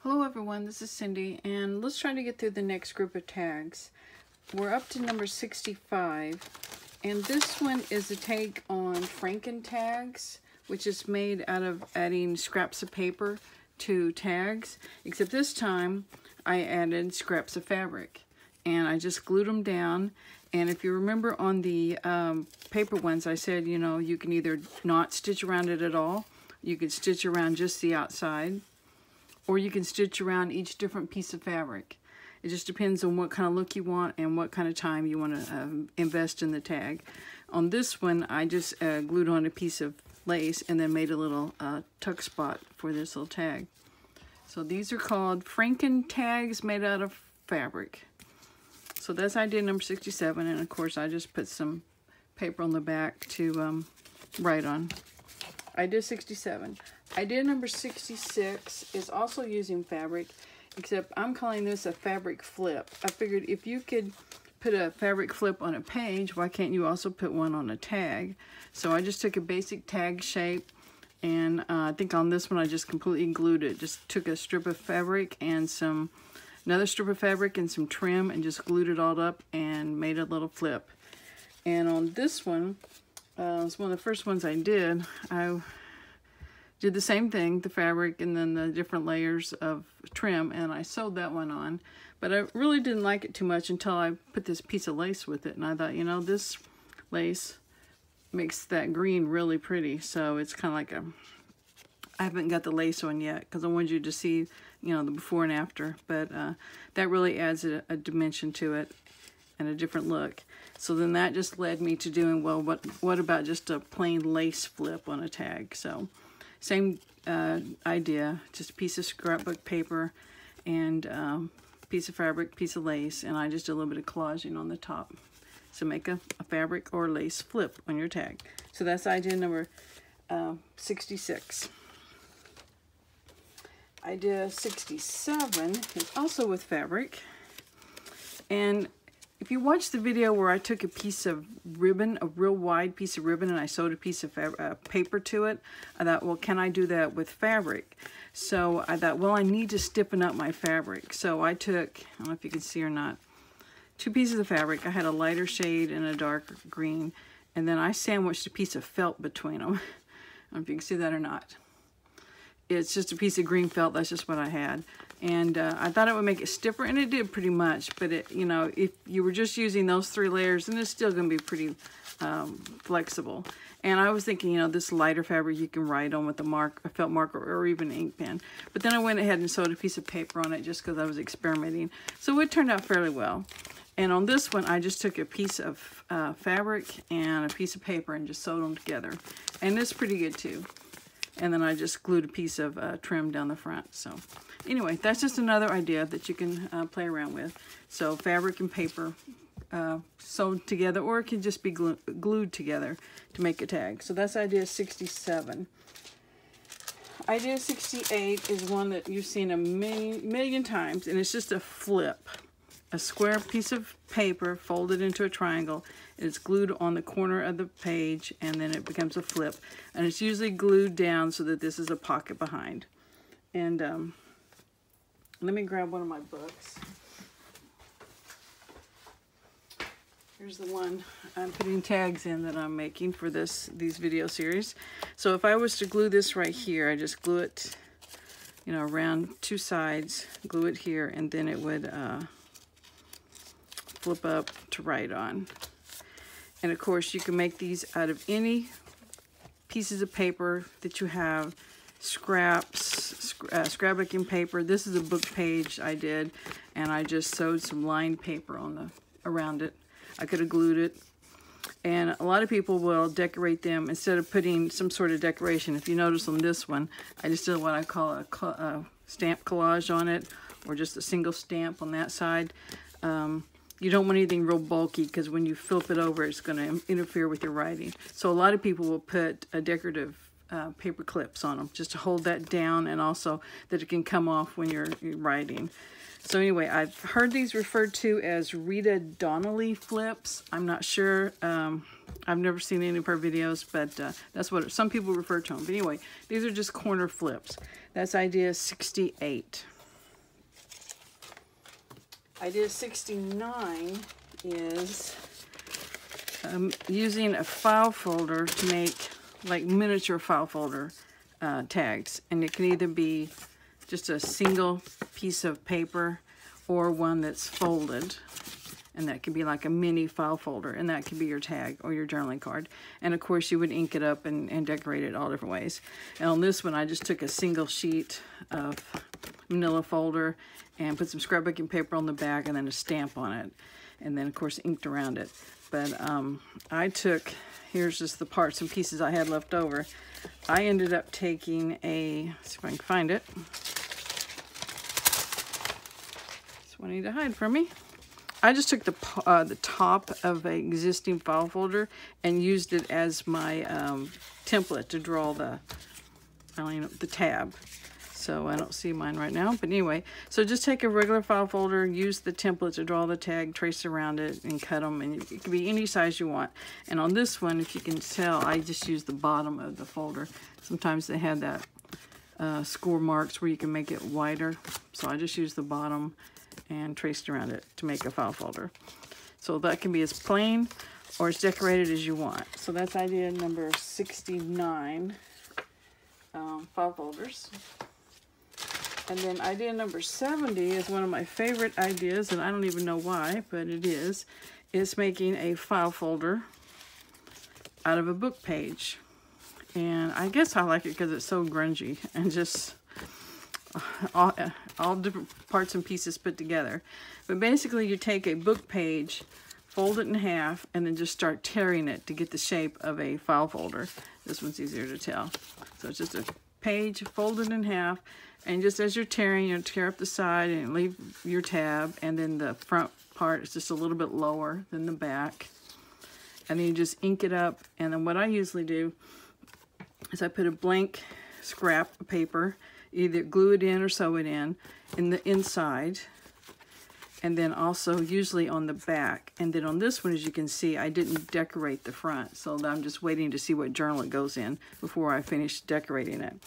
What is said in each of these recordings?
Hello everyone, this is Cindy, and let's try to get through the next group of tags. We're up to number 65, and this one is a take on Franken tags, which is made out of adding scraps of paper to tags, except this time I added scraps of fabric, and I just glued them down. And if you remember on the paper ones, I said, you know, you can either not stitch around it at all, you can stitch around just the outside, or you can stitch around each different piece of fabric. It just depends on what kind of look you want and what kind of time you want to invest in the tag. On this one, I just glued on a piece of lace and then made a little tuck spot for this little tag. So these are called Franken tags made out of fabric. So that's idea number 67, and of course I just put some paper on the back to write on. Idea 67. Idea number 66 is also using fabric, except I'm calling this a fabric flip. I figured if you could put a fabric flip on a page, why can't you also put one on a tag? So I just took a basic tag shape, and I think on this one I just completely glued it. Just took a strip of fabric and another strip of fabric and some trim and just glued it all up and made a little flip. And on this one, it's one of the first ones I did. I did the same thing, the fabric and then the different layers of trim, and I sewed that one on. But I really didn't like it too much until I put this piece of lace with it, and I thought, you know, this lace makes that green really pretty. So it's kind of like I haven't got the lace on yet because I wanted you to see, you know, the before and after, but that really adds a dimension to it and a different look. So then that just led me to doing, well, what about just a plain lace flip on a tag? So same idea, just a piece of scrapbook paper and piece of fabric, piece of lace, and I just did a little bit of collaging on the top. So make a fabric or lace flip on your tag. So that's idea number 66. Idea 67 is also with fabric. And if you watch the video where I took a piece of ribbon, a real wide piece of ribbon, and I sewed a piece of paper to it, I thought, well, can I do that with fabric? So I thought, well, I need to stiffen up my fabric. So I took, I don't know if you can see or not, 2 pieces of fabric. I had a lighter shade and a dark green, and then I sandwiched a piece of felt between them. I don't know if you can see that or not. It's just a piece of green felt, that's just what I had. And I thought it would make it stiffer, and it did pretty much, but it, you know, if you were just using those 3 layers, then it's still gonna be pretty flexible. And I was thinking, you know, this lighter fabric you can write on with a felt marker or even ink pen. But then I went ahead and sewed a piece of paper on it just because I was experimenting. So it turned out fairly well. And on this one, I just took a piece of fabric and a piece of paper and just sewed them together. And it's pretty good too. And then I just glued a piece of trim down the front. So anyway, that's just another idea that you can play around with. So fabric and paper sewed together, or it can just be glued together to make a tag. So that's idea 67. Idea 68 is one that you've seen a million times, and it's just a flip. A square piece of paper folded into a triangle. It's glued on the corner of the page, and then it becomes a flip. And it's usually glued down so that this is a pocket behind. And let me grab one of my books. Here's the one I'm putting tags in that I'm making for these video series. So if I was to glue this right here, I just glue it, you know, around 2 sides, glue it here, and then it would flip up to write on. And of course you can make these out of any pieces of paper that you have, scraps, scrapbooking paper. This is a book page I did, and I just sewed some lined paper on around it. I could have glued it. And a lot of people will decorate them instead of putting some sort of decoration. If you notice on this one, I just did what I call a stamp collage on it, or just a single stamp on that side. You don't want anything real bulky because when you flip it over, it's going to interfere with your writing. So a lot of people will put a decorative paper clips on them just to hold that down, and also that it can come off when you're writing. So anyway, I've heard these referred to as Rita Donnelly flips. I'm not sure. I've never seen any of her videos, but that's what some people refer to them. But anyway, these are just corner flips. That's idea 68. Idea 69 is using a file folder to make like miniature file folder tags. And it can either be just a single piece of paper or one that's folded. And that could be like a mini file folder, and that could be your tag or your journaling card. And of course you would ink it up and decorate it all different ways. And on this one I just took a single sheet of manila folder and put some scrapbooking paper on the back and then a stamp on it. And then of course inked around it. But I took, here's just the parts and pieces I had left over. I ended up taking a, let's see if I can find it. This one need to hide from me. I just took the top of an existing file folder and used it as my template to draw the tab. So I don't see mine right now, but anyway, so just take a regular file folder, use the template to draw the tag, trace around it, and cut them, and it can be any size you want. And on this one, if you can tell, I just use the bottom of the folder. Sometimes they have that score marks where you can make it wider, so I just use the bottom and traced around it to make a file folder. So that can be as plain or as decorated as you want. So that's idea number 69, file folders. And then idea number 70 is one of my favorite ideas, and I don't even know why, but it is making a file folder out of a book page. And I guess I like it because it's so grungy and just all different parts and pieces put together. But basically you take a book page, fold it in half, and then just start tearing it to get the shape of a file folder. This one's easier to tell. So it's just a page folded in half, and just as you're tearing, you tear up the side and leave your tab, and then the front part is just a little bit lower than the back. And then you just ink it up, and then what I usually do is I put a blank scrap of paper, either glue it in or sew it in the inside, and then also usually on the back. And then on this one, as you can see, I didn't decorate the front, so I'm just waiting to see what journal it goes in before I finish decorating it.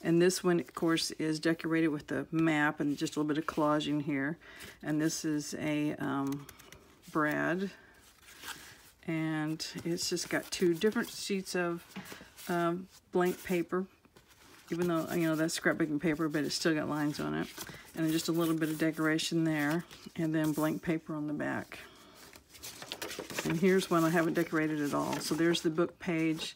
And this one, of course, is decorated with the map and just a little bit of collaging here. And this is a Brad, and it's just got two different sheets of blank paper, even though, you know, that's scrapbooking paper, but it's still got lines on it. And then just a little bit of decoration there, and then blank paper on the back. And here's one I haven't decorated at all. So there's the book page,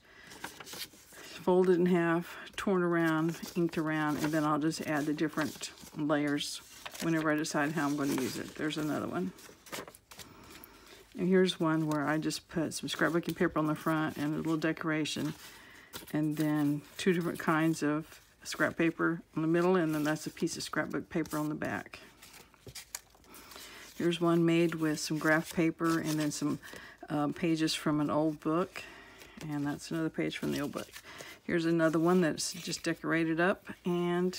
folded in half, torn around, inked around, and then I'll just add the different layers whenever I decide how I'm going to use it. There's another one. And here's one where I just put some scrapbooking paper on the front and a little decoration, and then two different kinds of scrap paper on the middle, and then that's a piece of scrapbook paper on the back. Here's one made with some graph paper and then some pages from an old book, and that's another page from the old book. Here's another one that's just decorated up and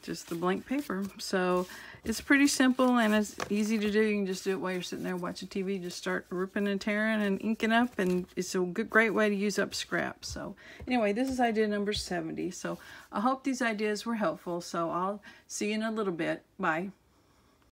just the blank paper. So it's pretty simple and it's easy to do. You can just do it while you're sitting there watching TV. Just start ripping and tearing and inking up, and it's a great way to use up scraps. So anyway, this is idea number 70. So I hope these ideas were helpful. So I'll see you in a little bit. Bye.